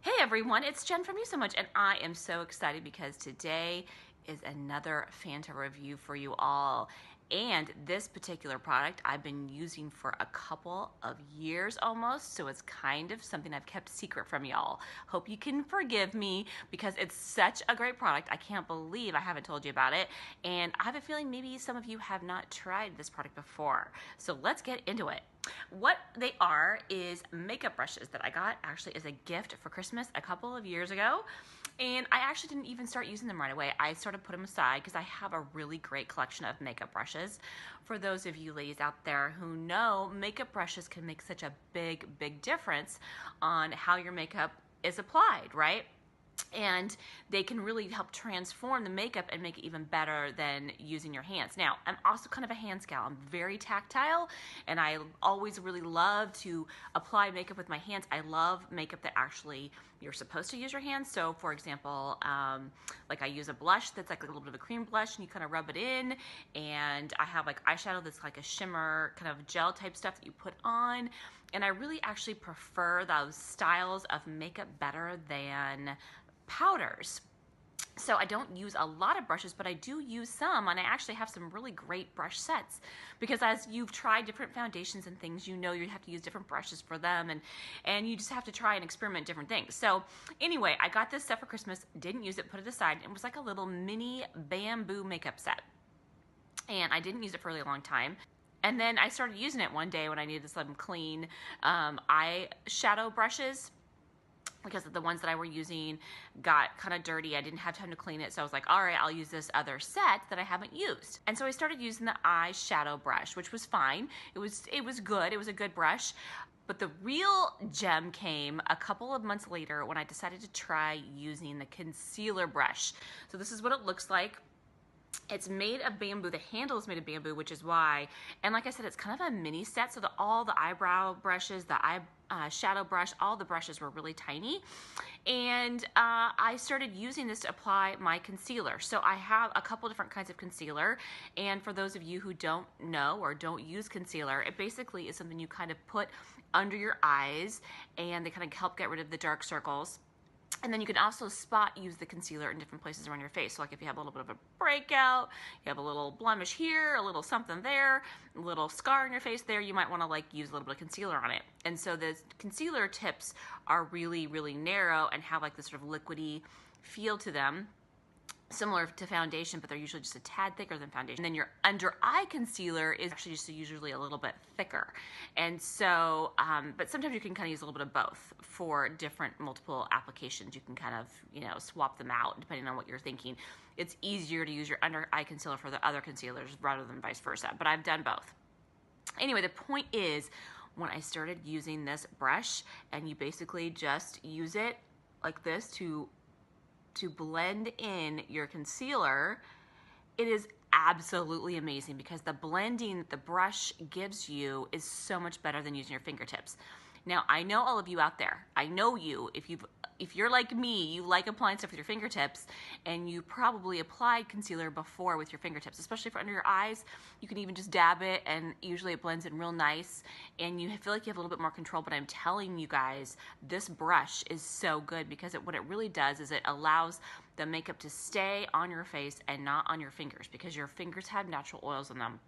Hey everyone, it's Jen from You So Much, and I am so excited because today is another Fanta review for you all. And this particular product I've been using for a couple of years almost, so it's kind of something I've kept secret from y'all. Hope you can forgive me because it's such a great product. I can't believe I haven't told you about it, and I have a feeling maybe some of you have not tried this product before. So let's get into it. What they are is makeup brushes that I got actually as a gift for Christmas a couple of years ago. And I actually didn't even start using them right away. I sort of put them aside because I have a really great collection of makeup brushes. For those of you ladies out there who know, makeup brushes can make such a big difference on how your makeup is applied, right? And they can really help transform the makeup and make it even better than using your hands. Now, I'm also kind of a hands gal. I'm very tactile, and I always really love to apply makeup with my hands. I love makeup that actually you're supposed to use your hands. So, for example, like I use a blush that's like a little bit of a cream blush, and you kind of rub it in, and I have like eyeshadow that's like a shimmer kind of gel type stuff that you put on. And I really actually prefer those styles of makeup better than powders. So I don't use a lot of brushes, but I do use some, and I actually have some really great brush sets because as you've tried different foundations and things, you know you have to use different brushes for them, and you just have to try and experiment different things. So anyway, I got this set for Christmas, didn't use it, put it aside. It was like a little mini bamboo makeup set, and I didn't use it for a really long time. And then I started using it one day when I needed some clean eyeshadow brushes, because the ones that I were using got kind of dirty. I didn't have time to clean it, so I was like, all right, I'll use this other set that I haven't used. And so I started using the eyeshadow brush, which was fine. It was good. It was a good brush. But the real gem came a couple of months later when I decided to try using the concealer brush. So this is what it looks like. It's made of bamboo. The handle is made of bamboo, which is why. And like I said, it's kind of a mini set. So all the eyebrow brushes, the shadow brush, all the brushes were really tiny. And I started using this to apply my concealer. So I have a couple different kinds of concealer. And for those of you who don't know or don't use concealer, it basically is something you kind of put under your eyes, and they kind of help get rid of the dark circles. And then you can also use the concealer in different places around your face. So like if you have a little bit of a breakout, you have a little blemish here, a little something there, a little scar on your face there, you might want to like use a little bit of concealer on it. And so the concealer tips are really narrow and have like this sort of liquidy feel to them, similar to foundation, but they're usually just a tad thicker than foundation. And then your under eye concealer is actually just usually a little bit thicker. And so, but sometimes you can kind of use a little bit of both for different multiple applications. You can kind of, swap them out depending on what you're thinking. It's easier to use your under eye concealer for the other concealers rather than vice versa, but I've done both. Anyway, the point is, when I started using this brush, and you basically just use it like this to blend in your concealer, it is absolutely amazing because the blending that the brush gives you is so much better than using your fingertips. Now, I know all of you out there. I know you. If you're like me, you like applying stuff with your fingertips, and you probably applied concealer before with your fingertips, especially for under your eyes. You can even just dab it, and usually it blends in real nice, and you feel like you have a little bit more control. But I'm telling you guys, this brush is so good because what it really does is it allows the makeup to stay on your face and not on your fingers, because your fingers have natural oils in them.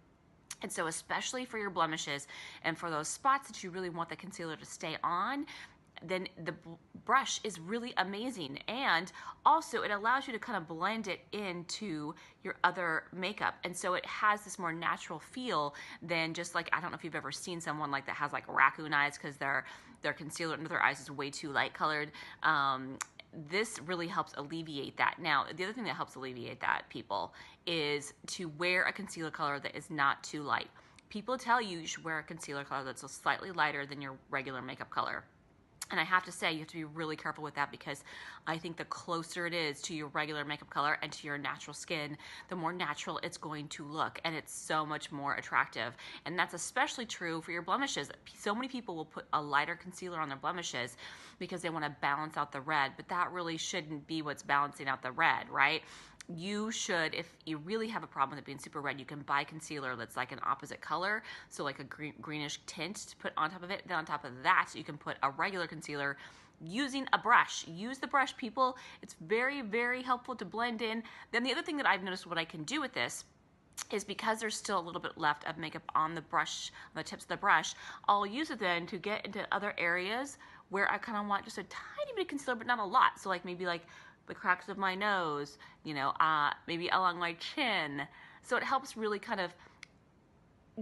And so especially for your blemishes and for those spots that you really want the concealer to stay on, then the brush is really amazing. And also it allows you to kind of blend it into your other makeup. And so it has this more natural feel than just like, I don't know if you've ever seen someone like that has like raccoon eyes because their concealer under their eyes is way too light colored. This really helps alleviate that. Now, the other thing that helps alleviate that, people, is to wear a concealer color that is not too light. People tell you should wear a concealer color that's slightly lighter than your regular makeup color. And I have to say, you have to be really careful with that, because I think the closer it is to your regular makeup color and to your natural skin, the more natural it's going to look, and it's so much more attractive. And that's especially true for your blemishes. So many people will put a lighter concealer on their blemishes because they want to balance out the red, but that really shouldn't be what's balancing out the red, right? You should, if you really have a problem with it being super red, you can buy concealer that's like an opposite color, so like a greenish tint to put on top of it. Then on top of that, you can put a regular concealer using a brush. Use the brush, people. It's very, very helpful to blend in. Then the other thing that I've noticed what I can do with this is because there's still a little bit left of makeup on the brush, on the tips of the brush, I'll use it then to get into other areas where I kind of want just a tiny bit of concealer, but not a lot. So like maybe like the cracks of my nose, you know, maybe along my chin. So it helps really kind of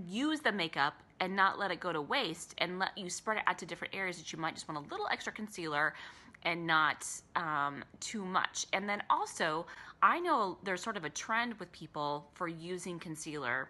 use the makeup and not let it go to waste, and let you spread it out to different areas that you might just want a little extra concealer and not too much. And then also, I know there's sort of a trend with people for using concealer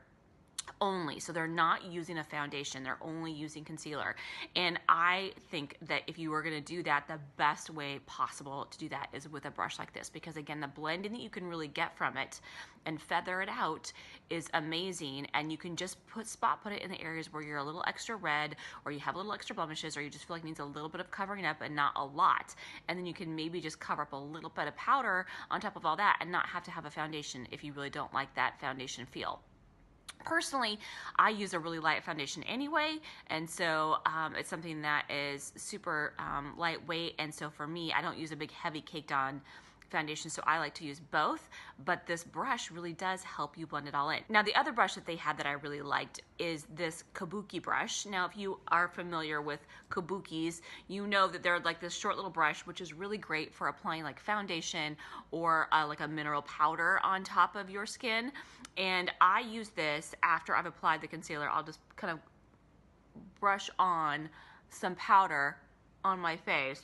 only. So they're not using a foundation, they're only using concealer. And I think that if you were gonna do that, the best way possible to do that is with a brush like this, because again, the blending that you can really get from it and feather it out is amazing. And you can just spot put it in the areas where you're a little extra red, or you have a little extra blemishes, or you just feel like it needs a little bit of covering up and not a lot. And then you can maybe just cover up a little bit of powder on top of all that and not have to have a foundation if you really don't like that foundation feel. Personally, I use a really light foundation anyway, and so it's something that is super lightweight, and so for me, I don't use a big heavy caked on foundation, so I like to use both, but this brush really does help you blend it all in. Now, the other brush that they had that I really liked is this kabuki brush. Now, if you are familiar with kabukis, you know that they're like this short little brush, which is really great for applying like foundation or like a mineral powder on top of your skin. And I use this after I've applied the concealer. I'll just kind of brush on some powder on my face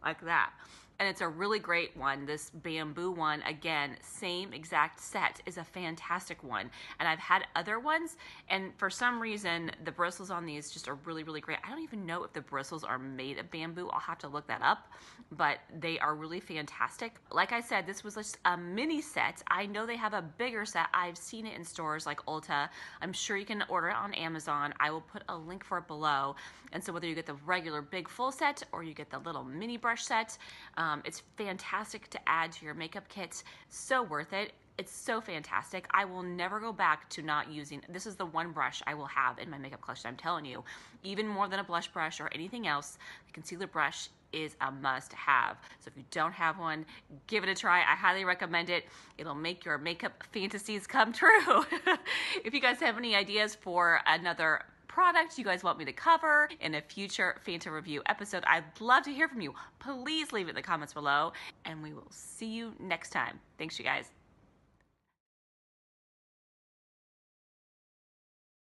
like that. And it's a really great one. This bamboo one, again, same exact set, is a fantastic one. And I've had other ones, and for some reason, the bristles on these just are really, really great. I don't even know if the bristles are made of bamboo. I'll have to look that up, but they are really fantastic. Like I said, this was just a mini set. I know they have a bigger set. I've seen it in stores like Ulta. I'm sure you can order it on Amazon. I will put a link for it below. And so whether you get the regular big full set or you get the little mini brush set, it's fantastic to add to your makeup kit. So worth it. It's so fantastic. I will never go back to not using. This is the one brush I will have in my makeup collection. I'm telling you, even more than a blush brush or anything else, the concealer brush is a must have. So if you don't have one, give it a try. I highly recommend it. It'll make your makeup fantasies come true. If you guys have any ideas for another product you guys want me to cover in a future Fanta review episode, I'd love to hear from you. Please leave it in the comments below, and we will see you next time. Thanks, you guys.